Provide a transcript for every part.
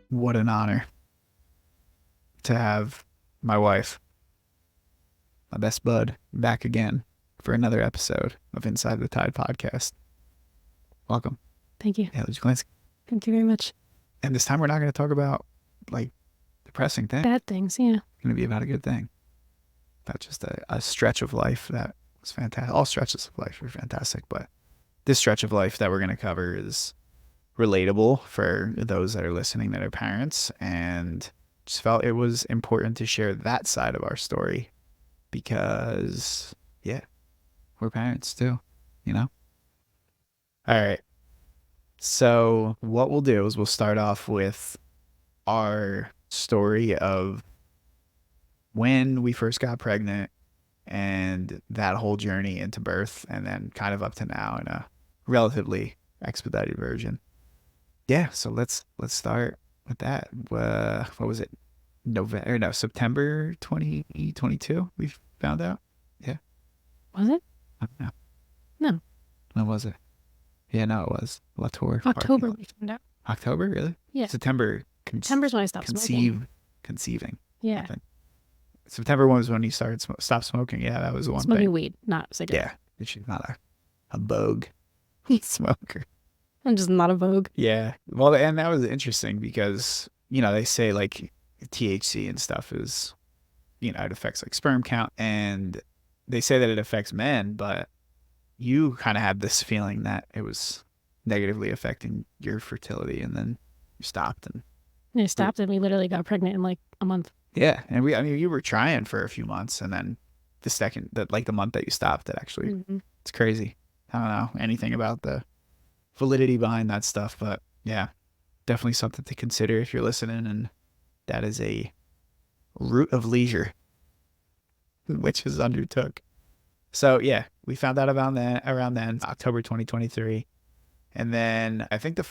What an honor to have my wife, my best bud, back again for another episode of Inside the Tide podcast. Welcome. Thank you. Hailey Jeklinski. Thank you very much. And this time we're not going to talk about like depressing things. Bad things, yeah. It's going to be about a good thing. About just a stretch of life that was fantastic. All stretches of life are fantastic, but this stretch of life that we're going to cover is relatable for those that are listening that are parents, and just felt it was important to share that side of our story because, yeah, we're parents too, you know? All right. So what we'll do is we'll start off with our story of when we first got pregnant and that whole journey into birth, and then kind of up to now in a relatively expedited version. Yeah, so let's start with that. What was it? September 2022 we found out. Yeah. Was it? I don't know. No. When was it? Yeah, no, it was Latour. October we found out. October, really? Yeah. September. September's when I stopped smoking. Conceiving. Yeah. I think. September was when you stopped smoking. Yeah, that was the one Smoking thing. weed, not cigarettes. Yeah, she's not a bogue smoker. I'm just not a vogue. Yeah. Well, and that was interesting because, they say like THC and stuff is, it affects like sperm count, and they say that it affects men, but you kind of had this feeling that it was negatively affecting your fertility, and then you stopped. And I stopped and we literally got pregnant in like a month. yeah. And you were trying for a few months, and then the month that you stopped, it actually, it's crazy. I don't know anything about the validity behind that stuff, but yeah, definitely something to consider if you're listening, and that is a route of leisure which is undertook. So yeah, we found out around then, October 2023, and then I think the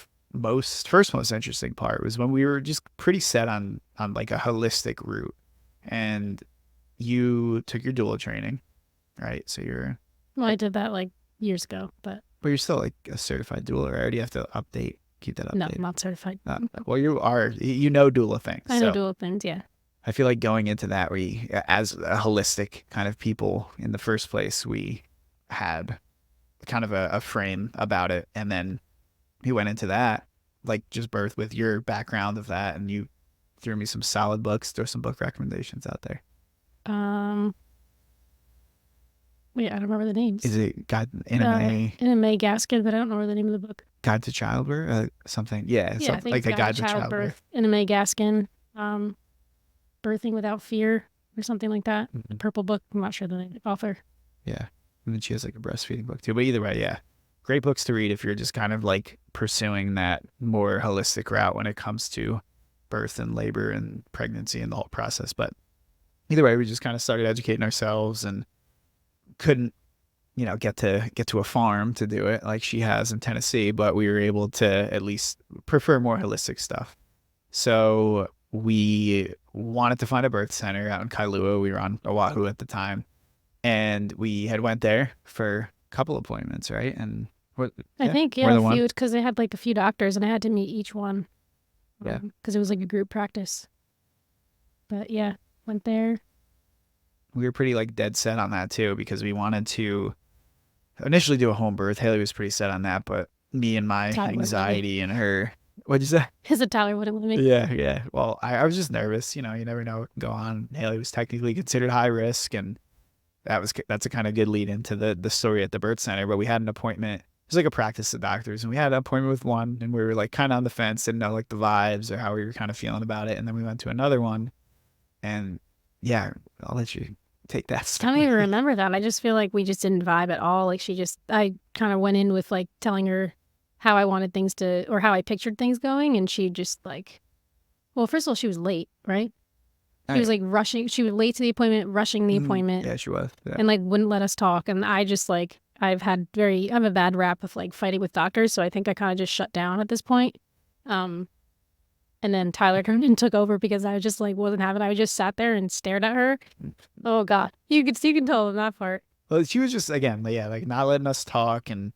first most interesting part was when we were just pretty set on like a holistic route, and you took your doula training, right? So I did that like years ago, but you're still like a certified doula, right? Or do you have to keep that updated? No, I'm not certified. Well, you are. You know doula things. I know doula things, yeah. I feel like going into that, as a holistic kind of people in the first place, we had kind of a frame about it, and then we went into that, like just birth with your background of that, and you threw me some solid books. Throw some book recommendations out there. Wait, I don't remember the names. Is it Guide in a May Gaskin, but I don't know the name of the book. Guide to Childbirth, something. Yeah, I think like a Guide to Childbirth. In a May Gaskin, Birthing Without Fear, or something like that. The purple book. I'm not sure the author. Yeah, and then she has like a breastfeeding book too. But either way, yeah, great books to read if you're just kind of like pursuing that more holistic route when it comes to birth and labor and pregnancy and the whole process. But either way, we just kind of started educating ourselves, and couldn't get to a farm to do it like she has in Tennessee, but we were able to at least prefer more holistic stuff. So we wanted to find a birth center out in Kailua. We were on Oahu at the time, and we had went there for a couple appointments, right? And I think a few, because they had like a few doctors, and I had to meet each one. Yeah, because it was like a group practice. But yeah, went there. We were pretty like dead set on that too, because we wanted to initially do a home birth. Hailey was pretty set on that, but me and my anxiety and her, what'd you say? He said Tyler wouldn't let me. Yeah. Well, I was just nervous. You never know what can go on. Hailey was technically considered high risk, and that's a kind of good lead into the story at the birth center. But we had an appointment. It was like a practice of doctors, and we had an appointment with one, and we were like kind of on the fence, didn't know like the vibes or how we were kind of feeling about it. And then we went to another one, and yeah, I'll let you take that story. I don't even remember that. I just feel like we just didn't vibe at all. Like I kind of went in with like telling her how I wanted things to, or how I pictured things going, and she just like, well, first of all, she was late, right? She was like rushing. She was late to the appointment, rushing the appointment. Yeah, she was. Yeah. And like wouldn't let us talk. And I just like, I have a bad rap with like fighting with doctors, so I think I kind of just shut down at this point. And then Tyler came and took over because I just like wasn't having it. I just sat there and stared at her. Oh God, you can tell in that part. Well, she was just, again, yeah, like not letting us talk and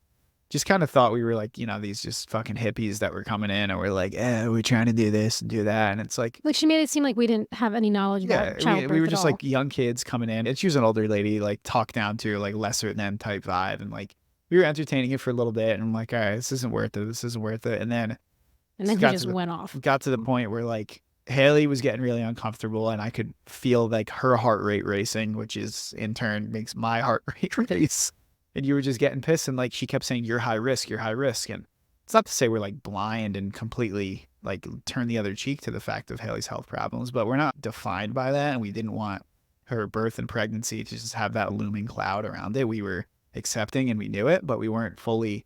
just kind of thought we were like, these just fucking hippies that were coming in and we're like, we're trying to do this and do that. And it's like, Like she made it seem like we didn't have any knowledge about yeah, we childbirth were at just all. like young kids coming in. And she was an older lady, like talk down to like lesser than type vibe. And like we were entertaining it for a little bit. And I'm like, all right, this isn't worth it. This isn't worth it. And then And then he just went off. got to the point where like Haley was getting really uncomfortable and I could feel like her heart rate racing, which is in turn makes my heart rate race. And you were just getting pissed. And like she kept saying, you're high risk, you're high risk. And it's not to say we're like blind and completely like turn the other cheek to the fact of Haley's health problems, but we're not defined by that. And we didn't want her birth and pregnancy to just have that looming cloud around it. We were accepting and we knew it, but we weren't fully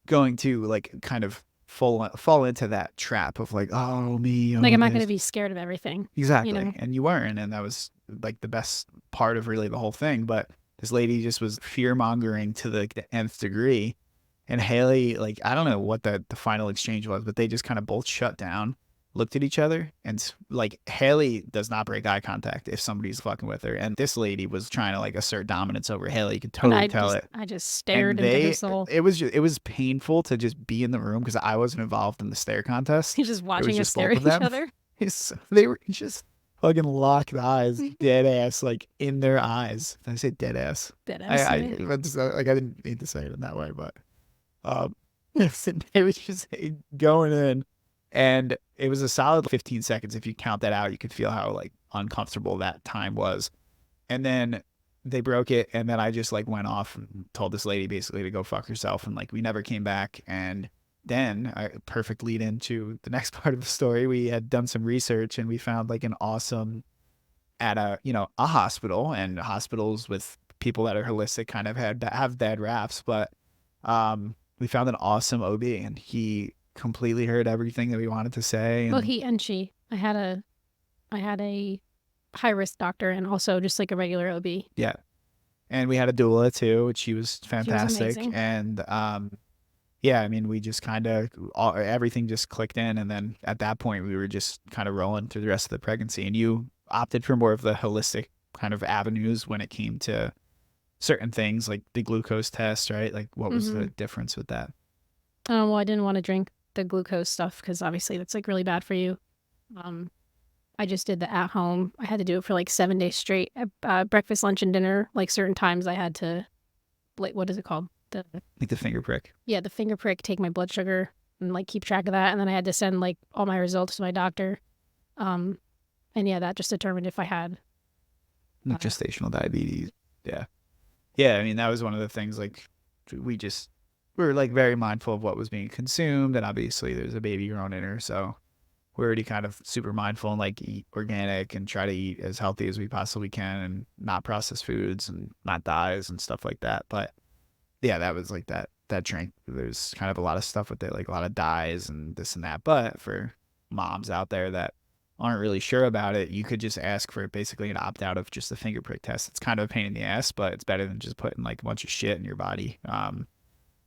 going to like kind of fall into that trap of like, oh me, Like oh I'm not going to this. be scared of everything. Exactly. And you weren't, and that was like the best part of really the whole thing. But this lady just was fear mongering to the nth degree. And Haley, like, I don't know what the final exchange was, but they just kind of both shut down, looked at each other, and like Haley does not break eye contact if somebody's fucking with her. And this lady was trying to like assert dominance over Haley. You could And totally tell it. I just And stared into her soul. it was painful to just be in the room because I wasn't involved in the stare contest. He's just It was watching us just stare both at of each them. other. They were just fucking locked eyes, dead ass, like in their eyes. Did I say dead ass? Dead I ass. like I didn't mean to say it in that way, but it was just going in, and it was a solid 15 seconds. If you count that out, you could feel how like uncomfortable that time was. And then they broke it, and then I just like went off and told this lady basically to go fuck herself, and like we never came back. And then perfect lead into the next part of the story. We had done some research and we found like an awesome at a hospital, and hospitals with people that are holistic kind of have bad raps, but we found an awesome OB and he completely heard everything that we wanted to say. And Well, he and she. I had a high risk doctor and also just like a regular OB. yeah, and we had a doula too, which she was She was fantastic. amazing. And yeah, I mean, we just kind of everything just clicked in, and then at that point, we were just kind of rolling through the rest of the pregnancy. And you opted for more of the holistic kind of avenues when it came to certain things, like the glucose test, right? Like, what was the difference with that? Well, I didn't want to drink the glucose stuff because obviously that's like really bad for you. I just did the at home. I had to do it for like 7 days straight. Breakfast, lunch, and dinner. Like certain times, I had to, like, what is it called? Like the finger prick. Yeah, the finger prick, take my blood sugar and like keep track of that. And then I had to send like all my results to my doctor. And yeah, that just determined if I had Gestational diabetes. Yeah. Yeah. I mean, that was one of the things like we were like very mindful of what was being consumed. And obviously there's a baby growing in her. So we're already kind of super mindful and like eat organic and try to eat as healthy as we possibly can and not processed foods and not dyes and stuff like that. But yeah, that was like that drink. There's kind of a lot of stuff with it, like a lot of dyes and this and that. But for moms out there that aren't really sure about it, you could just ask for basically an opt out of just the finger prick test. It's kind of a pain in the ass, but it's better than just putting like a bunch of shit in your body.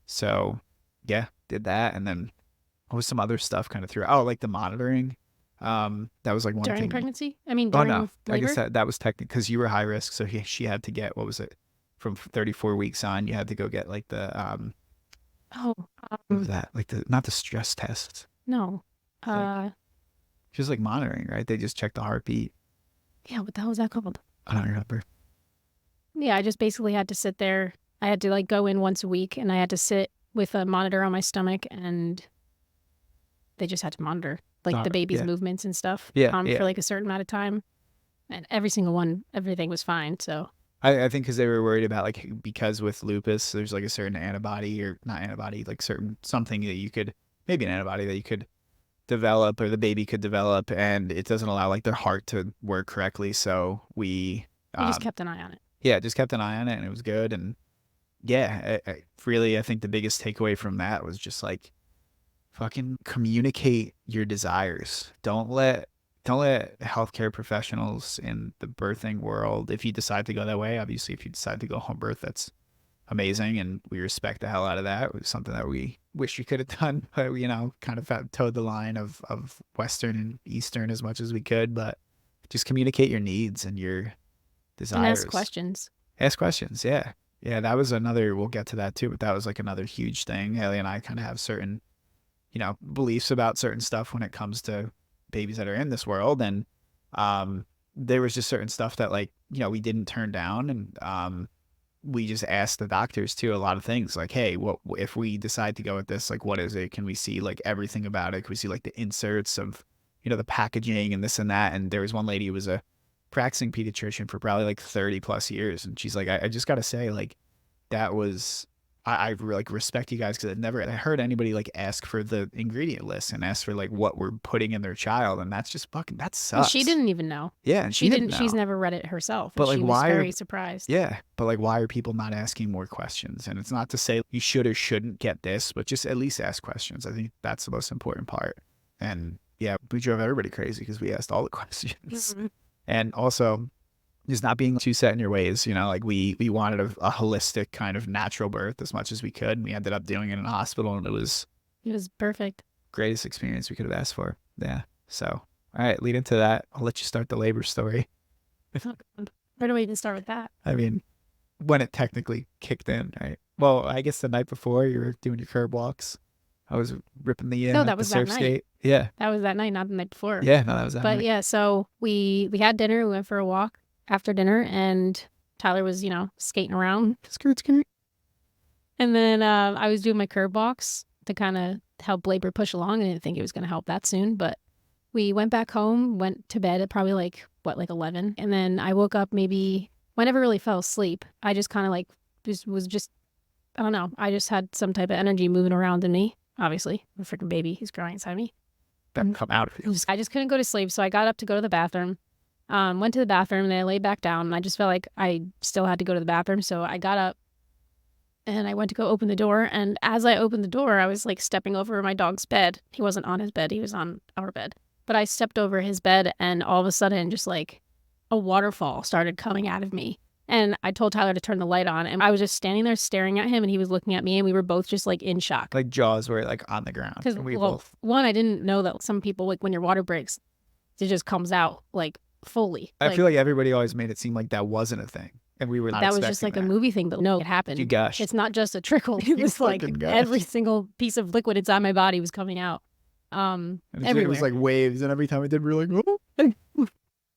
So yeah, did that, and then what was some other stuff kind of through? Oh, like the monitoring. That was like one during thing. pregnancy. I mean, Oh during no, I labor. guess that was technically because you were high risk, so she had to get, what was it, from 34 weeks on, you had to go get like the Oh, what was that, like the not the stress test, no. like just like monitoring, right? They just check the heartbeat. Yeah, what the hell was that called? I don't remember. Yeah, I just basically had to sit there. I had to like go in once a week and I had to sit with a monitor on my stomach and they just had to monitor like the baby's movements and stuff for like a certain amount of time. And every single one, everything was fine. So I think because they were worried about like, because with lupus, there's like a certain antibody, or not antibody, like certain something that you could, maybe an antibody that you could develop or the baby could develop, and it doesn't allow like their heart to work correctly. So we just kept an eye on it. Yeah, just kept an eye on it, and it was good. And yeah, I think the biggest takeaway from that was just like, fucking communicate your desires. Don't let healthcare professionals in the birthing world, if you decide to go that way, obviously if you decide to go home birth, that's amazing, and we respect the hell out of that. It was something that we wish we could have done, but kind of towed the line of Western and Eastern as much as we could. But just communicate your needs and your desires. And ask questions. Ask questions. Yeah. Yeah. That was another, we'll get to that too, but that was like another huge thing. Haley and I kind of have certain, beliefs about certain stuff when it comes to babies that are in this world. And there was just certain stuff that like, we didn't turn down. And we just asked the doctors too a lot of things like, hey, what if we decide to go with this? Like, what is it? Can we see like everything about it? Can we see like the inserts of, the packaging and this and that? And there was one lady who was a practicing pediatrician for probably like 30 plus years. And she's like, I just got to say, like, that was, I like respect you guys because I heard anybody like ask for the ingredient list and ask for like what we're putting in their child. And that's just fucking, that And sucks. she didn't even know. Yeah. And she didn't know. She's never read it herself. But And like, she was why very surprised. Yeah. But like, why are people not asking more questions? And it's not to say you should or shouldn't get this, but just at least ask questions. I think that's the most important part. And yeah, we drove everybody crazy because we asked all the questions. Mhm. And also, just not being too set in your ways, like we wanted a holistic kind of natural birth as much as we could. And we ended up doing it in a hospital, and it was perfect. Greatest experience we could have asked for. Yeah. So, all right, lead into that. I'll let you start the labor story. Where do we even start with that? I mean, when it technically kicked in, right? Well, I guess the night before you were doing your curb walks. I was ripping the No, that the was surf that night. skate. Yeah. That was that night, not the night before. Yeah, no, that was that But night. yeah, so we had dinner. We went for a walk after dinner, and Tyler was, skating around. Skirt. And then I was doing my curb walks to kind of help labor push along. I didn't think it was going to help that soon, but we went back home, went to bed at probably like 11. And then I woke up I never really fell asleep. I just kind of like was just, I don't know. I just had some type of energy moving around in me. Obviously, a freaking baby. He's growing inside me. That come out of you. I just couldn't go to sleep. So I got up to go to the bathroom. Went to the bathroom, and then I laid back down, and I just felt like I still had to go to the bathroom. So I got up and I went to go open the door. And as I opened the door, I was like stepping over my dog's bed. He wasn't on his bed. He was on our bed. But I stepped over his bed, and all of a sudden just like a waterfall started coming out of me. And I told Tyler to turn the light on, and I was just standing there staring at him, and he was looking at me, and we were both just like in shock. Like jaws were like on the ground. Because, We well, both. one, I didn't know that some people, like when your water breaks, it just comes out like fully. I feel like everybody always made it seem like that wasn't a thing. And we were not that was just like expecting a that. movie thing, but no, it happened. You gushed. It's not just a trickle. It You was like fucking gushed. every single piece of liquid inside my body was coming out. And Everywhere. it was like waves, and every time we did, we were like, oh.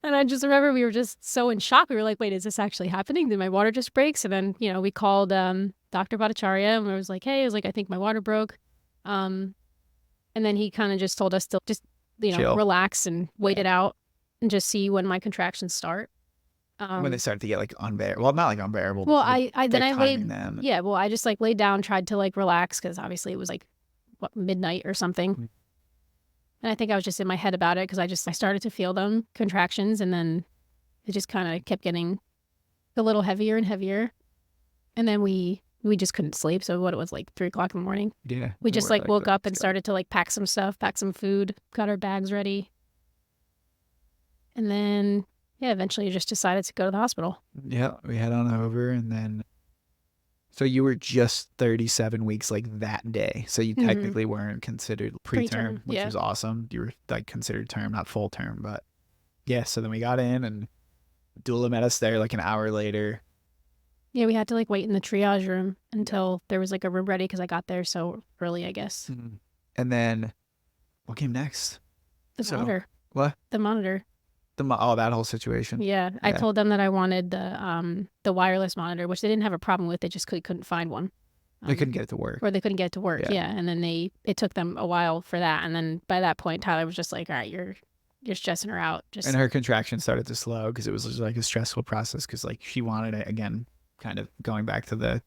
And I just remember we were just so in shock. We were like, wait, is this actually happening? Did my water just break? So then, we called Dr. Bhattacharya, and I was like, hey, I think my water broke. And then he kind of just told us to just, Chill. relax and wait it out and just see when my contractions start. When they started to get like unbearable. Well, not like unbearable. Well, but I laid, them. yeah, well, I just like laid down, tried to like relax because obviously it was like, midnight or something. Mhm. And I think I was just in my head about it because I started to feel them contractions, and then it just kind of kept getting a little heavier and heavier. And then we just couldn't sleep. So what it was like 3 o'clock in the morning. Yeah. We just like woke up and let's go. started to like pack some stuff, pack some food, got our bags ready. And then, yeah, eventually just decided to go to the hospital. Yeah, we head on over, and then. So you were just 37 weeks like that day. So you Mhm. technically weren't considered preterm, Preterm, which yeah. was awesome. You were like considered term, not full term, but yeah. So then we got in, and doula met us there like an hour later. Yeah, we had to like wait in the triage room until there was like a room ready because I got there so early, I guess. And then what came next? The monitor. What? The monitor. That whole situation. Yeah, I Yeah. told them that I wanted the wireless monitor, which they didn't have a problem with. They just couldn't find one. They couldn't get it to work. Or they couldn't get it to work. Yeah. Yeah, and then it took them a while for that, and then by that point, Tyler was just like, "All right, you're stressing her out." And her contraction started to slow because it was just like a stressful process because like she wanted it again, kind of going back to the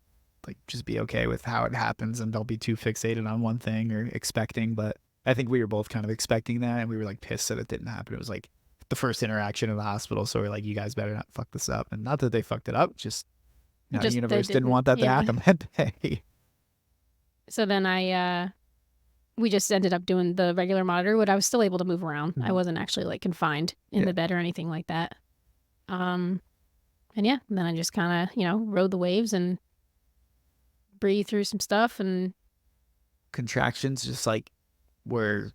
like just be okay with how it happens and don't be too fixated on one thing or expecting. But I think we were both kind of expecting that, and we were like pissed that it didn't happen. It was like the first interaction in the hospital, so we're like, you guys better not fuck this up. And not that they fucked it up, just the Just they universe didn't didn't, want that to yeah. happen that day. So then we just ended up doing the regular monitor, but I was still able to move around. I Mhm. wasn't actually like confined in Yeah. the bed or anything like that. And yeah, then I just kind of rode the waves and breathed through some stuff, and Contractions just like were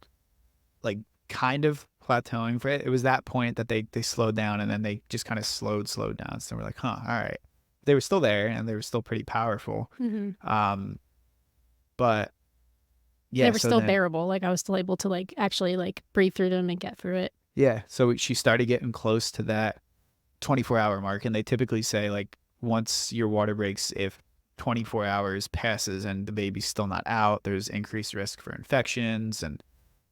like kind of plateauing for it. It was that point that they slowed down, and then they just kind of slowed down. So we're like, huh, all right, they were still there and they were still pretty powerful. But yeah, They were so still then, bearable. Like I was still able to like actually like breathe through them and get through it. yeah, so she started getting close to that 24-hour mark. And they typically say, like, once your water breaks, if 24 hours passes and the baby's still not out, there's increased risk for infections and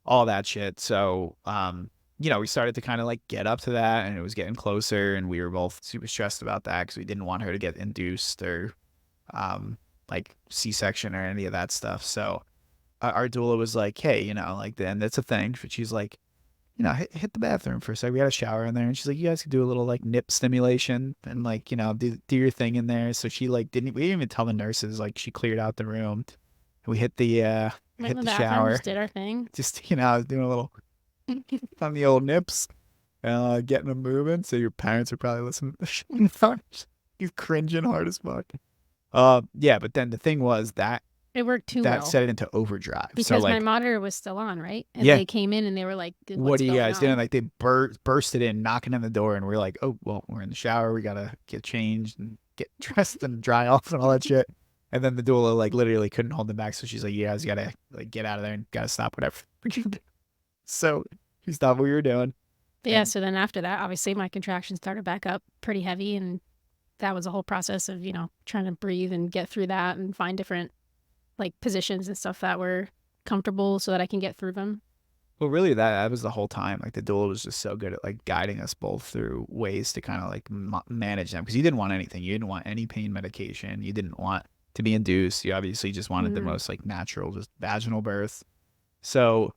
all that shit. So, we started to kind of like get up to that, and it was getting closer, and we were both super stressed about that because we didn't want her to get induced or like C-section or any of that stuff. So our doula was like, hey, like, then that's a thing. But she's like, hit the bathroom for a second. We had a shower in there, and she's like, you guys could do a little like nip stimulation and like, do your thing in there. So she like we didn't even tell the nurses. Like, she cleared out the room. We hit the Went in hit the the bathroom, shower. just did our thing. Just I was doing a little on the old nips, getting them moving. So your parents are probably listening to the shit. He's cringing hard as fuck. Yeah, but then the thing was that It worked too that well set it into overdrive. because So my like, monitor was still on, right? And yeah, they came in and they were like, what "What's are you going guys doing? on?" Like, they bursted in, knocking on the door, and we're like, oh well, we're in the shower. We gotta get changed and get dressed and dry off and all that shit. And then the doula like literally couldn't hold them back, so she's like, you guys gotta like get out of there and gotta stop whatever. So she stopped what we were doing. Yeah. And So then after that, obviously my contractions started back up pretty heavy, and that was a whole process of trying to breathe and get through that and find different like positions and stuff that were comfortable so that I can get through them. well, really, that was the whole time. Like, the doula was just so good at like guiding us both through ways to kind of like manage them, because you didn't want anything. You didn't want any pain medication. You didn't want to be induced. You obviously just wanted the most like natural, just vaginal birth. So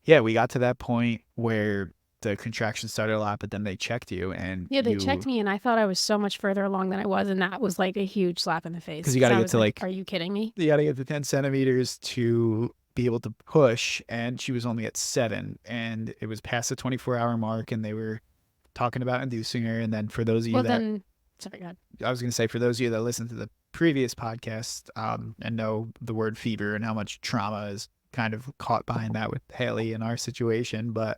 yeah, we got to that point where the contractions started a lot, but then they checked you, and Yeah, they checked me and I thought I was so much further along than I was, and that was like a huge slap in the face. because you got to I get was to like, like are you kidding me? you got to get to 10 centimeters to be able to push, and she was only at 7, and it was past the 24-hour mark, and they were talking about inducing her. And then for those of you Sorry, God. I was going to say, for those of you that listened to the previous podcast and know the word fever and how much trauma is kind of caught behind that with Hailey in our situation, but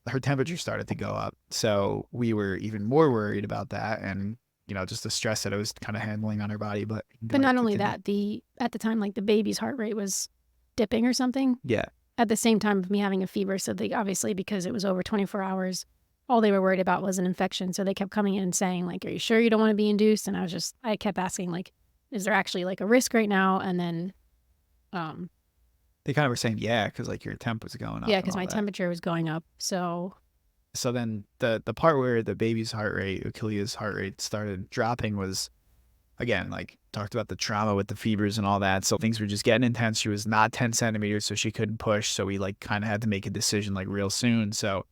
her temperature started to go up. So we were even more worried about that, and, just the stress that it was kind of handling on her body. But Not only that, at the time, like the baby's heart rate was dipping or something. Yeah. At the same time of me having a fever. So they obviously, because it was over 24 hours, all they were worried about was an infection. So they kept coming in and saying like, are you sure you don't want to be induced? And I kept asking like, is there actually like a risk right now? And then, they kind of were saying, yeah, because like your temp was going up. yeah, because my temperature was going up. So then the part where the baby's heart rate, Achilles' heart rate, started dropping was, again, like, talked about the trauma with the fevers and all that. So things were just getting intense. She was not 10 centimeters, so she couldn't push. So we like kind of had to make a decision like real soon. So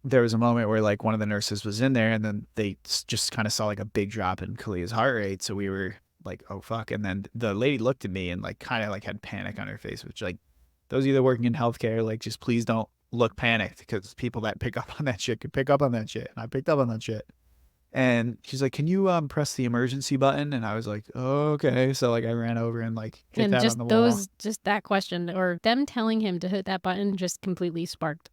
there was a moment where like one of the nurses was in there, and then they just kind of saw like a big drop in Kalia's heart rate. So we were like, oh fuck. And then the lady looked at me and like kind of like had panic on her face, which, like, those of you that working in healthcare, like, just please don't look panicked, because people that pick up on that shit could pick up on that shit. And I picked up on that shit. And she's like, can you press the emergency button? And I was like, oh, okay. So like I ran over and like hit and that just on the wall. just that question or them telling him to hit that button just completely sparked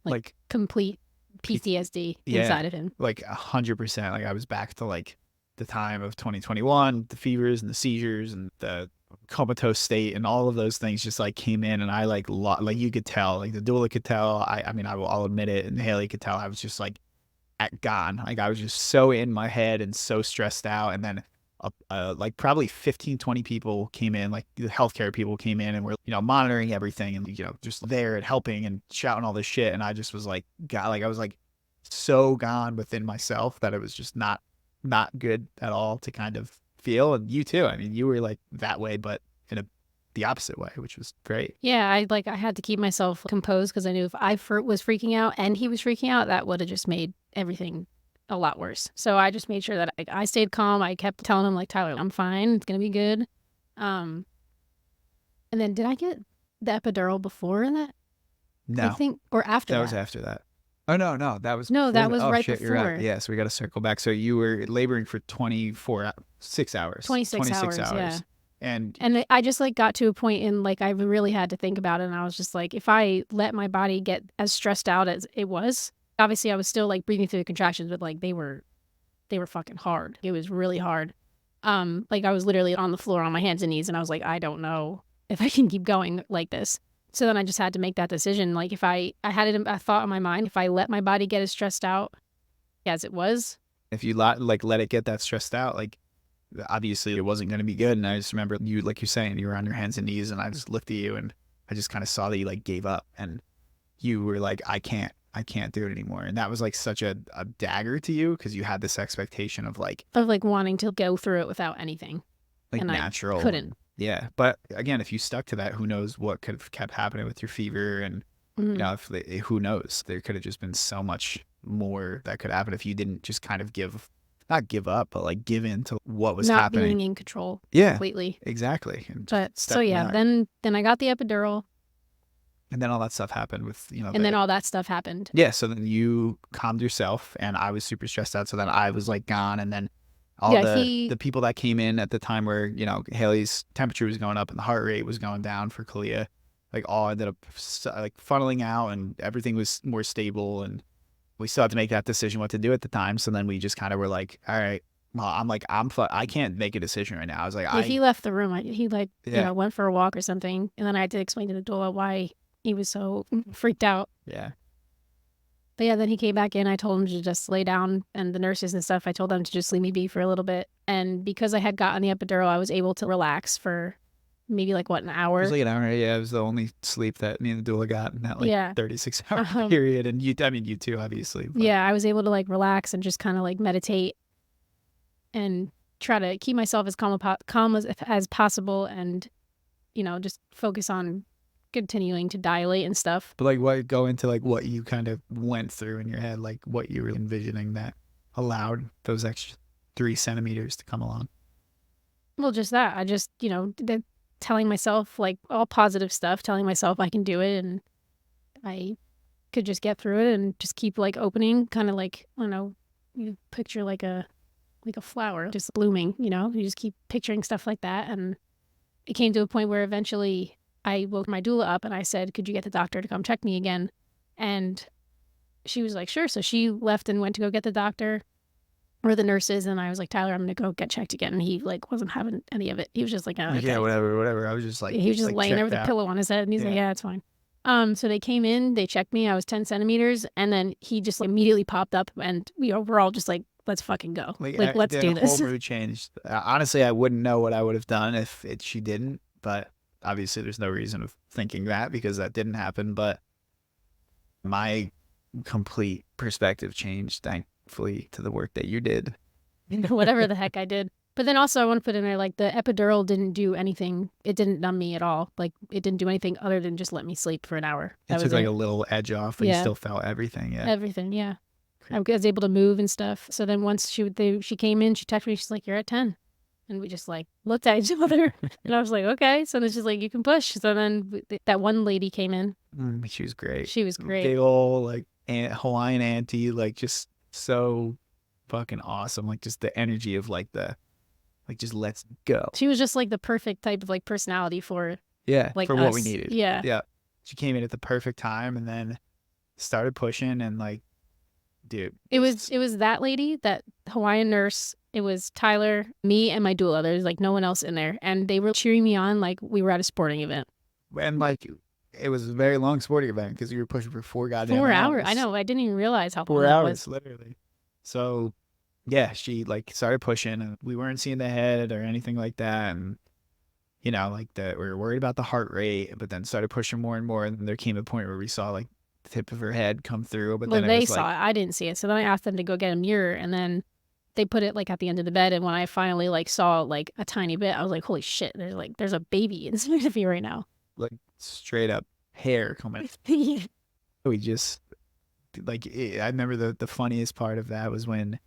like complete PTSD inside of him. Like 100%. Like I was back to like the time of 2021, the fevers and the seizures and the comatose state and all of those things just like came in, and I like you could tell, like the doula could tell. I mean, I'll admit it, and Hailey could tell. I was just like gone. Like I was just so in my head and so stressed out. And then like probably 15, 20 people came in, like the healthcare people came in, and were, monitoring everything and, just there and helping and shouting all this shit. And I just was like, God, like I was like so gone within myself that it was just not good at all to kind of feel. And you too. I mean, you were like that way, but in the opposite way, which was great. Yeah, I had to keep myself composed, because I knew if I was freaking out and he was freaking out, that would have just made everything a lot worse. So I just made sure that I stayed calm. I kept telling him like, Tyler, I'm fine. It's gonna be good. And then did I get the epidural before that? No, I think, or after that was after that. Oh no, that was that was right shit, before. You're right. Yeah, so we got to circle back. So you were laboring for 26 hours. 26 hours. Yeah. And I just like got to a point in like I really had to think about it, and I was just like, if I let my body get as stressed out as it was, obviously I was still like breathing through the contractions, but like they were fucking hard. It was really hard. Like I was literally on the floor on my hands and knees, and I was like, I don't know if I can keep going like this. So then I just had to make that decision. Like if I had a thought in my mind, if I let my body get as stressed out as it was. If you let it get that stressed out, like obviously it wasn't going to be good. And I just remember you, like you're saying, you were on your hands and knees, and I just looked at you and I just kind of saw that you like gave up, and you were like, I can't do it anymore. And that was like such a dagger to you, because you had this expectation of like Wanting to go through it without anything. And natural. I couldn't. Yeah. But again, if you stuck to that, who knows what could have kept happening with your fever. And you know, who knows, there could have just been so much more that could happen if you didn't just kind of not give up, but like give in to what was not happening. Being in control. Yeah, completely. Exactly. But so yeah, then I got the epidural. And then all that stuff happened with, you know. And then all that stuff happened. Yeah. So then you calmed yourself, and I was super stressed out. So then I was like gone. And then all the people that came in at the time where, you know, Hailey's temperature was going up and the heart rate was going down for Kalia, like all ended up like funneling out, and everything was more stable. And we still had to make that decision what to do at the time. So then we just kind of were like, all right, well, I can't make a decision right now. I was like, if he left the room, he went for a walk or something. And then I had to explain to the doula why he was so freaked out. Yeah. But yeah, then he came back in. I told him to just lay down, and the nurses and stuff, I told them to just leave me be for a little bit. And because I had gotten the epidural, I was able to relax for maybe like an hour. It was like an hour. Yeah, it was the only sleep that me and the doula got in that 36-hour period. And you too, obviously. But. Yeah, I was able to like relax and just kind of like meditate and try to keep myself as calm as possible, and you know, just focus on continuing to dilate and stuff. But like, go into like what you kind of went through in your head, like what you were envisioning that allowed those extra 3 centimeters to come along. Well, just that. I just, you know, telling myself like all positive stuff, telling myself I can do it, and I could just get through it, and just keep like opening, kind of like, I don't know, you picture like a flower just blooming, you know, you just keep picturing stuff like that. And it came to a point where eventually I woke my doula up and I said, could you get the doctor to come check me again? And she was like, sure. So she left and went to go get the doctor or the nurses. And I was like, Tyler, I'm going to go get checked again. And he like wasn't having any of it. He was just like, oh, okay. Yeah, whatever. I was just like, he was just like laying there with a pillow on his head. And he's like, yeah, it's fine. So they came in, they checked me. I was 10 centimeters. And then he just like, immediately popped up, and we were all just like, let's fucking go. Like let's do this. The whole mood changed. Honestly, I wouldn't know what I would have done if she didn't. But obviously, there's no reason of thinking that, because that didn't happen. But my complete perspective changed, thankfully, to the work that you did. Whatever the heck I did. But then also I want to put in there, like, the epidural didn't do anything. It didn't numb me at all. Like, it didn't do anything other than just let me sleep for an hour. It took like a little edge off, but you still felt everything. Yeah. Everything, yeah. I was able to move and stuff. So then once she came in, she texted me, she's like, you're at 10. And we just like looked at each other, and I was like, okay. So then she's like, you can push. So then that one lady came in. She was great. She was great. Big old like Hawaiian auntie, like just so fucking awesome. Like just the energy of like just let's go. She was just like the perfect type of like personality for like for us. What we needed. Yeah. She came in at the perfect time, and then started pushing, and like, dude. It was that lady, that Hawaiian nurse. It was Tyler, me, and my doula. There's like no one else in there. And they were cheering me on like we were at a sporting event. And like, it was a very long sporting event, because you were pushing for 4 goddamn 4 hours. I know. I didn't even realize how 4 long hours, it was. literally. So, yeah, she like started pushing, and we weren't seeing the head or anything like that. And, you know, like we were worried about the heart rate, but then started pushing more and more. And then there came a point where we saw like the tip of her head come through. But then they saw it. I didn't see it. So then I asked them to go get a mirror, and then they put it like at the end of the bed. And when I finally like saw like a tiny bit, I was like, holy shit, there's a baby inside of me right now. Like straight up hair coming. We just like, I remember the funniest part of that was when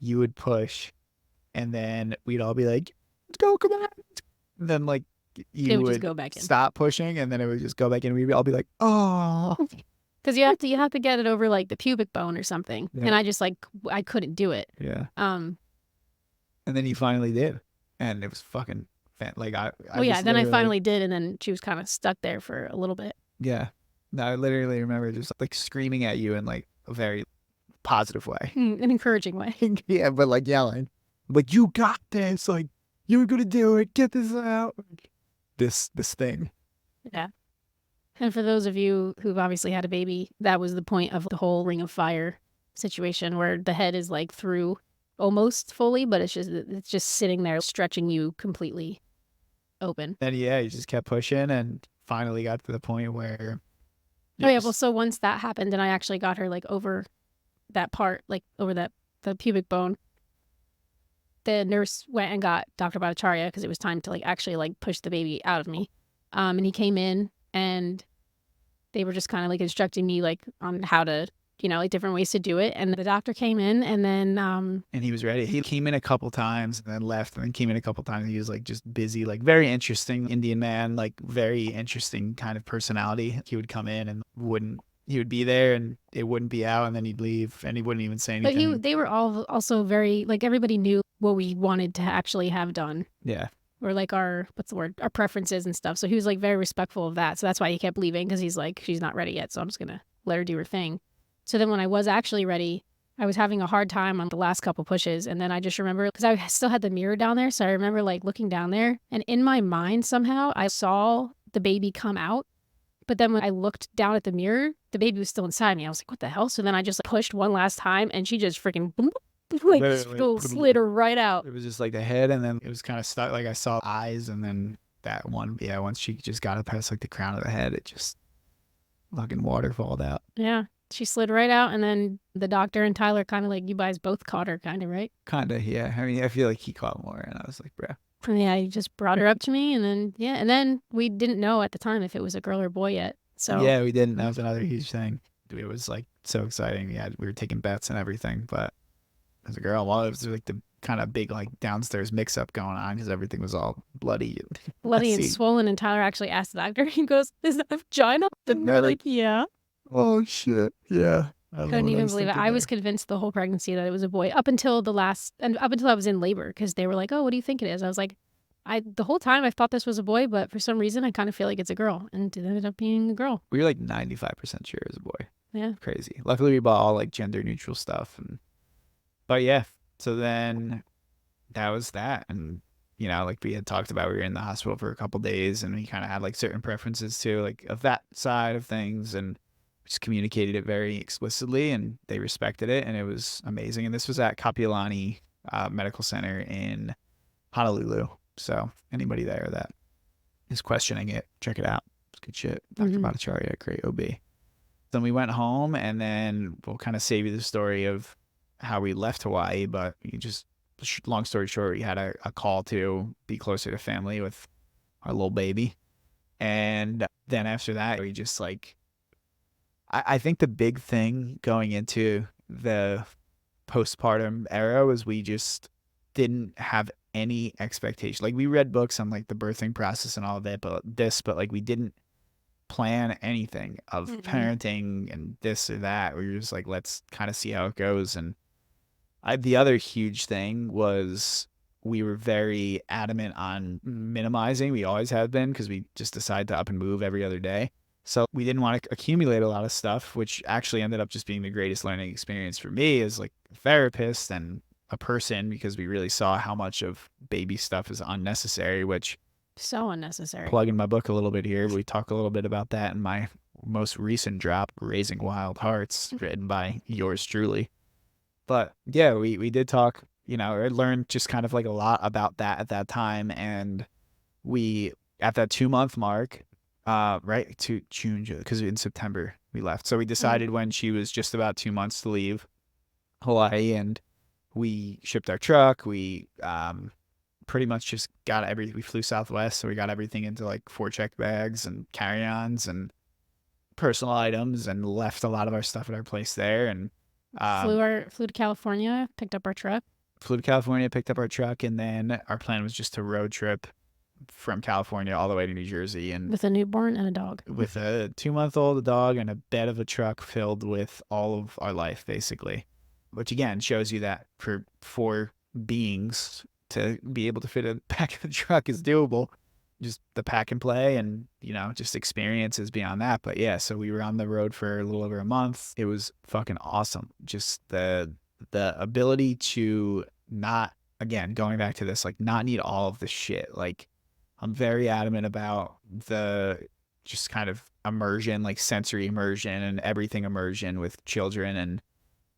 you would push, and then we'd all be like, let's go, come on. And then like you would just go back in. Stop pushing, and then it would just go back in. We'd all be like, oh. Because you have to get it over like the pubic bone or something. Yeah. And I just like, I couldn't do it. Yeah. And then you finally did, and it was fucking like then I finally did, and then she was kind of stuck there for a little bit. Yeah. No, I literally remember just like screaming at you in like a very positive way. An encouraging way. Yeah, but like yelling, like, you got this, like, You're gonna do it. Get this out. This thing. Yeah. And for those of you who've obviously had a baby, that was the point of the whole ring of fire situation where the head is like through almost fully, but it's just sitting there stretching you completely open. And yeah, he just kept pushing and finally got to the point where Oh yeah, well so once that happened and I actually got her like over that part, like over the pubic bone, the nurse went and got Dr. Bhattacharya because it was time to like actually like push the baby out of me. And he came in and they were just kind of like instructing me like on how to, like different ways to do it. And the doctor came in and then and he was ready. He came in a couple times and then left and then came in a couple times. He was like just busy, like very interesting Indian man, like very interesting kind of personality. He would come in and he would be there and it wouldn't be out and then he'd leave and he wouldn't even say but anything. they were all also very like everybody knew what we wanted to actually have done. Yeah. Or like our preferences and stuff. So he was like very respectful of that. So that's why he kept leaving because he's like, she's not ready yet. So I'm just going to let her do her thing. So then when I was actually ready, I was having a hard time on the last couple pushes. And then I just remember because I still had the mirror down there. So I remember like looking down there and in my mind somehow I saw the baby come out. But then when I looked down at the mirror, the baby was still inside me. I was like, what the hell? So then I just like, pushed one last time and she just freaking like slid right out. It was just like the head and then it was kind of stuck. Like I saw eyes and then that one, yeah, once she just got it past like the crown of the head, it just fucking waterfalled out. Yeah. She slid right out and then the doctor and Tyler kind of like, you guys both caught her kind of, right? Kind of, yeah. I mean, I feel like he caught more and I was like, bruh. Yeah, he just brought her up to me and then, yeah. And then we didn't know at the time if it was a girl or boy yet. So yeah, we didn't. That was another huge thing. It was like so exciting. We were taking bets and everything, but as a girl, well, it was like the kind of big like downstairs mix up going on because everything was all bloody and swollen. And Tyler actually asked the doctor, he goes, is that a vagina? And they're like, yeah. Oh shit. Yeah. Couldn't even believe it. I was convinced the whole pregnancy that it was a boy up until up until I was in labor because they were like, oh, what do you think it is? I was like, the whole time I thought this was a boy, but for some reason I kind of feel like it's a girl, and it ended up being a girl. We were like 95% sure it was a boy. Yeah. Crazy. Luckily we bought all like gender neutral stuff but yeah, so then that was that. And like we had talked about, we were in the hospital for a couple days and we kind of had like certain preferences too, like of that side of things, and just communicated it very explicitly and they respected it and it was amazing. And this was at Kapiolani Medical Center in Honolulu. So anybody there that is questioning it, check it out. It's good shit. Dr. Bhattacharya, great OB. Then we went home and then we'll kind of save you the story of how we left Hawaii, but long story short, we had a call to be closer to family with our little baby. And then after that, we just like, I think the big thing going into the postpartum era was we just didn't have any expectation. Like we read books on like the birthing process and all of that, but like we didn't plan anything of parenting and this or that. We were just like, let's kind of see how it goes. And the other huge thing was we were very adamant on minimizing. We always have been because we just decided to up and move every other day. So we didn't want to accumulate a lot of stuff, which actually ended up just being the greatest learning experience for me as like a therapist and a person, because we really saw how much of baby stuff is unnecessary, which so unnecessary. Plugging my book a little bit here. We talk a little bit about that in my most recent drop, Raising Wild Hearts, written by yours truly. But yeah, we did talk, I learned just kind of like a lot about that at that time. And we, at that 2-month mark, right to June, because in September we left. So we decided when she was just about 2 months to leave Hawaii, and we shipped our truck. We pretty much just got everything. We flew Southwest, so we got everything into like 4 checked bags and carry-ons and personal items, and left a lot of our stuff at our place there. And flew to California, picked up our truck. And then our plan was just to road trip from California all the way to New Jersey, and with a newborn and a dog. With a 2-month-old, a dog, and a bed of a truck filled with all of our life, basically. Which again shows you that for 4 beings to be able to fit a back of the truck is doable. Just the pack and play and, just experiences beyond that. But yeah, so we were on the road for a little over a month. It was fucking awesome. Just the ability to not again, going back to this, like, not need all of the shit. Like, I'm very adamant about the just kind of immersion, like sensory immersion and everything immersion with children. And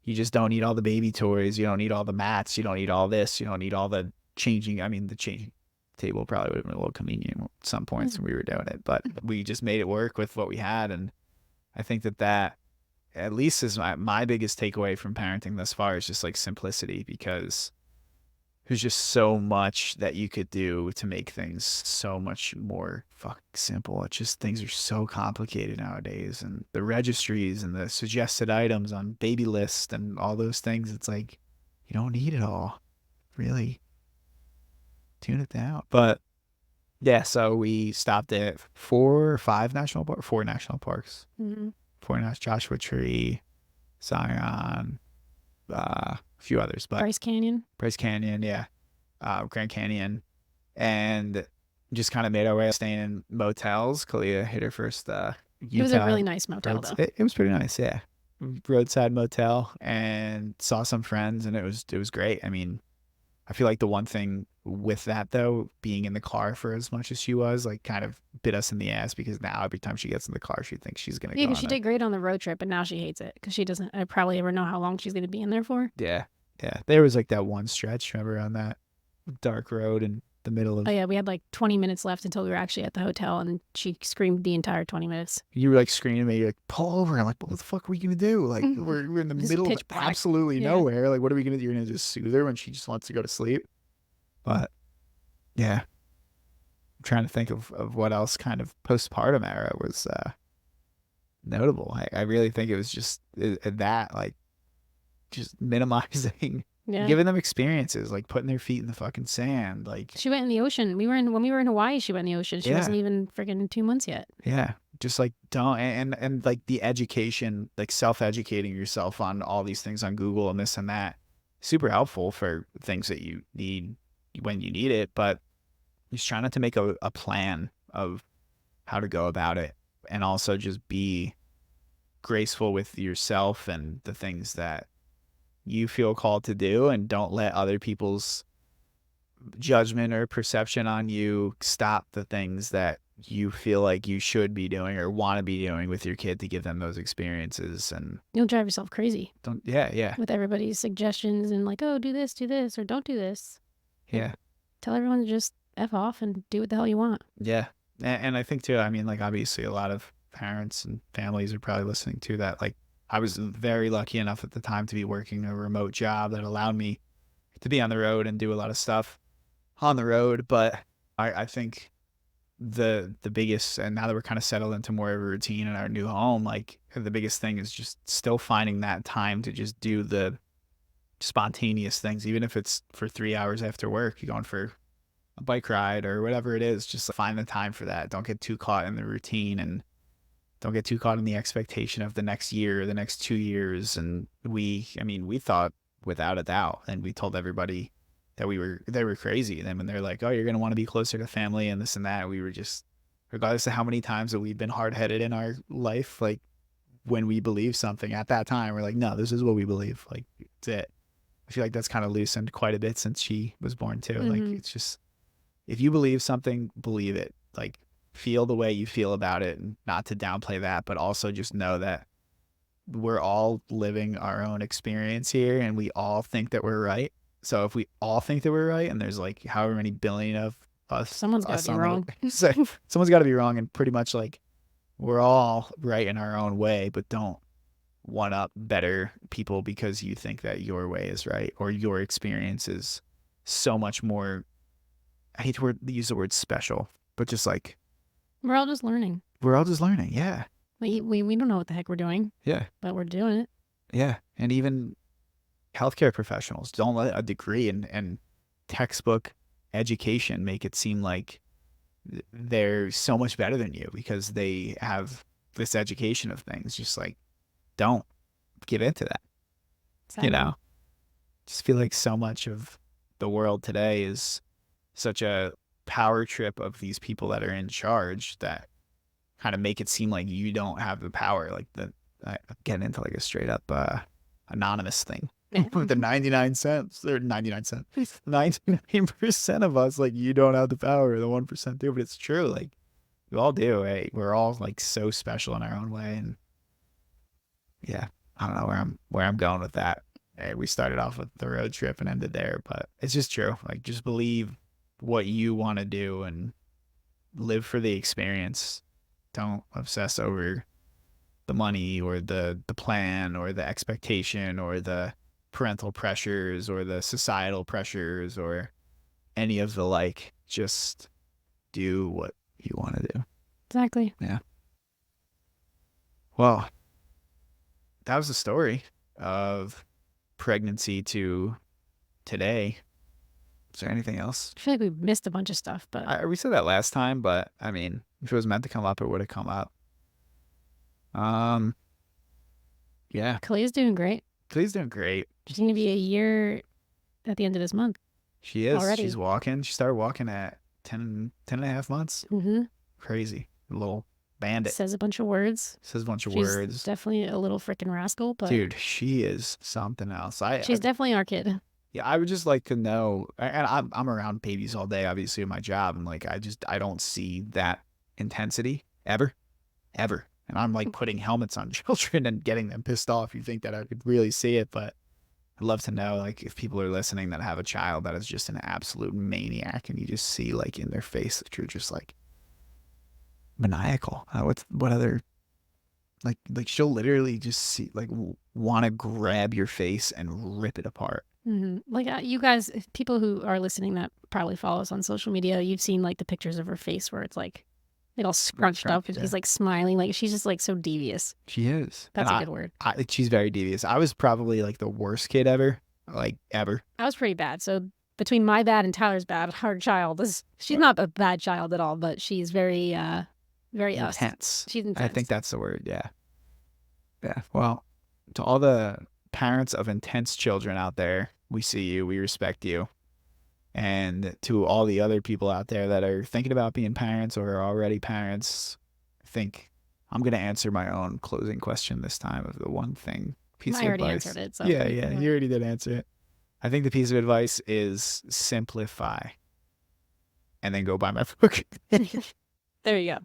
you just don't need all the baby toys. You don't need all the mats. You don't need all this. You don't need all the changing. I mean, the changing table probably would have been a little convenient at some points when we were doing it, but we just made it work with what we had. And I think that at least is my biggest takeaway from parenting thus far is just like simplicity, because there's just so much that you could do to make things so much more fucking simple. It's just things are so complicated nowadays, and the registries and the suggested items on baby list and all those things. It's like, you don't need it all, really. Tune it down. But yeah, so we stopped at 4 national parks. Mm-hmm. Joshua Tree, Zion, a few others, but Bryce Canyon, yeah, Grand Canyon, and just kind of made our way staying in motels. Kalia hit her first it was a really nice motel, though. It was pretty nice, yeah. Roadside motel, and saw some friends, and it was great. I mean, I feel like the one thing with that, though, being in the car for as much as she was, like, kind of bit us in the ass, because now every time she gets in the car, she thinks she's gonna Yeah, go because she did great on the road trip, but now she hates it because she doesn't probably ever know how long she's going to be in there for. Yeah. There was like that one stretch, remember, on that dark road in the middle of. Oh yeah, we had like 20 minutes left until we were actually at the hotel, and she screamed the entire 20 minutes. You were like screaming at me, you're like, pull over. I'm like, what the fuck are we gonna do? Like, we're in the Just middle of pitch black. absolutely Yeah. nowhere. Like, what are we gonna do? You're gonna just soothe her when she just wants to go to sleep? But yeah, I'm trying to think of what else kind of postpartum era was notable. I really think it was just that, like, just minimizing, Yeah. giving them experiences, like putting their feet in the fucking sand. Like, She went in the ocean. When we were in Hawaii, she went in the ocean. She Yeah. wasn't even freaking 2 months yet. yeah, just like don't, and like the education, like self-educating yourself on all these things on Google and this and that, super helpful for things that you need when you need it. But just trying not to make a plan of how to go about it, and also just be graceful with yourself and the things that you feel called to do, and don't let other people's judgment or perception on you stop the things that you feel like you should be doing or want to be doing with your kid to give them those experiences. And You'll drive yourself crazy yeah with everybody's suggestions and like, oh, do this, or don't do this. yeah Tell everyone to just F off and do what the hell you want. yeah and I think too, I mean, like, obviously a lot of parents and families are probably listening to that. Like, I was very lucky enough at the time to be working a remote job that allowed me to be on the road and do a lot of stuff on the road. But I think the biggest, and now that we're kind of settled into more of a routine in our new home, like, the biggest thing is just still finding that time to just do the spontaneous things, even if it's for 3 hours after work. You're going for a bike ride or whatever it is, just find the time for that. Don't get too caught in the routine, and don't get too caught in the expectation of the next year or the next 2 years. And we thought without a doubt, and we told everybody that they were crazy. And then when they're like, oh, you're going to want to be closer to family and this and that, we were just, regardless of how many times that we've been hard-headed in our life, like, when we believe something at that time, we're like, no, this is what we believe. Like, it's it. I feel like that's kind of loosened quite a bit since she was born too. Mm-hmm. Like, it's just, if you believe something, believe it. Like, feel the way you feel about it, and not to downplay that, but also just know that we're all living our own experience here, and we all think that we're right. So if we all think that we're right, and there's like however many billion of us, Someone's got to be wrong. So someone's got to be wrong, and pretty much, like, we're all right in our own way. But don't one up better people because you think that your way is right, or your experience is so much more, I hate to use the word special, but just like, We're all just learning. Yeah. We don't know what the heck we're doing, Yeah. but we're doing it. Yeah. And even healthcare professionals, don't let a degree and textbook education make it seem like they're so much better than you because they have this education of things. Just like, don't give into that. Exactly. You know, just feel like so much of the world today is such a power trip of these people that are in charge that kind of make it seem like you don't have the power. Like, I'm getting into like a straight up anonymous thing. with the 99 cents or 99 cents, 99% of us, like, you don't have the power, the 1% do, but it's true. Like, we all do. Right? We're all like so special in our own way. And yeah, I don't know where I'm going with that. Hey, we started off with the road trip and ended there, but it's just true. Like, just believe what you want to do and live for the experience. Don't obsess over the money or the plan or the expectation or the parental pressures or the societal pressures or any of the like. Just do what you want to do. Exactly. Yeah. Well, that was the story of pregnancy to today. Is there anything else? I feel like we missed a bunch of stuff, but We said that last time, but I mean, if it was meant to come up, it would have come up. Yeah. Kalee's doing great. Kalee's doing great. She's going to be a year at the end of this month. She is. Already. She's walking. She started walking at 10 and a half months. Mm-hmm. Crazy. A little bandit. Says a bunch of words. Says a bunch of She's words. definitely a little freaking rascal, but Dude, she is something else. she's definitely our kid. Yeah, I would just like to know, and I'm around babies all day, obviously, in my job, and like I don't see that intensity ever. And I'm like putting helmets on children and getting them pissed off. You think that I could really see it, but I'd love to know, like, if people are listening that have a child that is just an absolute maniac, and you just see like in their face that you're just like maniacal. What other like she'll literally just see like want to grab your face and rip it apart. Mm-hmm. Like you guys, people who are listening that probably follow us on social media, you've seen like the pictures of her face where it's like all scrunched up and yeah. she's like smiling, like she's just like so devious. She is. That's And a good word. She's very devious. I was probably like the worst kid ever, like ever. I was pretty bad. So between my bad and Tyler's bad, our child is, she's not a bad child at all, but she's very very us. Intense. She's intense. I think that's the word. Yeah. Yeah. Well, to all the parents of intense children out there, we see you, we respect you. And to all the other people out there that are thinking about being parents or are already parents, I think I'm going to answer my own closing question this time of the one thing. Piece I of already advice. answered it. So Yeah, you already did answer it. I think the piece of advice is simplify and then go buy my book. There you go.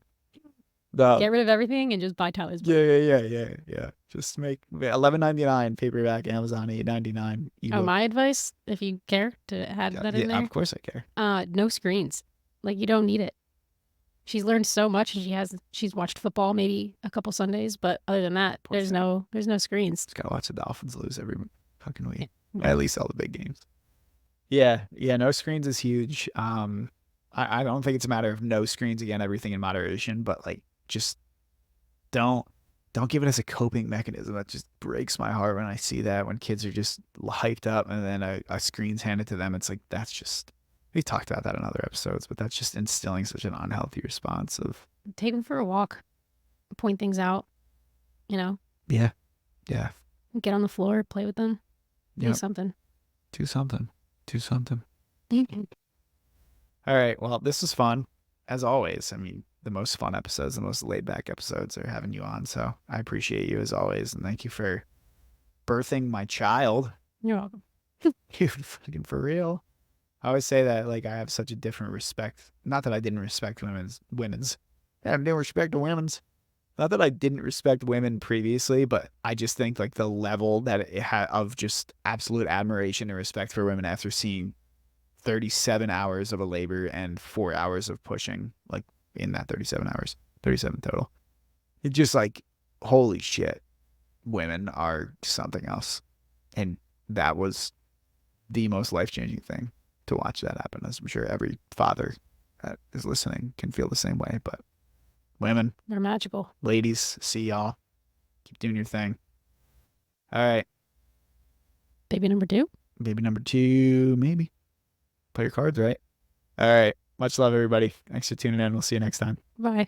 No. Get rid of everything and just buy Tyler's book. Yeah. Just make $11.99 paperback, Amazon $8.99. Oh, my advice, if you care to add that in there. Of course I care. No screens. Like you don't need it. She's learned so much, and she's watched football maybe a couple Sundays, but other than that, there's no screens. Just gotta watch the Dolphins lose every fucking week. At least all the big games. Yeah, no screens is huge. I don't think it's a matter of no screens, again, everything in moderation, but like just don't give it as a coping mechanism. That just breaks my heart when I see that, when kids are just hyped up and then a screen's handed to them. It's like, that's just, we talked about that in other episodes, but that's just instilling such an unhealthy response of take them for a walk, point things out, Yeah. get on the floor, play with them, do something. Do something. All right. Well, this was fun. As always, I mean, the most fun episodes, the most laid back episodes are having you on. So I appreciate you as always. And thank you for birthing my child. You're welcome. Dude, fucking for real. I always say that, like, I have such a different respect. Not that I didn't respect women's. I didn't respect the women's. Not that I didn't respect women previously, but I just think like the level that it had of just absolute admiration and respect for women after seeing 37 hours of a labor and 4 hours of pushing, like in that 37 hours, 37 total. It just like, holy shit, women are something else. And that was the most life-changing thing to watch that happen. As I'm sure every father that is listening can feel the same way, but women, they're magical. Ladies, see y'all. Keep doing your thing. All right. Baby number 2? Baby number 2, maybe. Play your cards right. All right. Much love, everybody. Thanks for tuning in. We'll see you next time. Bye.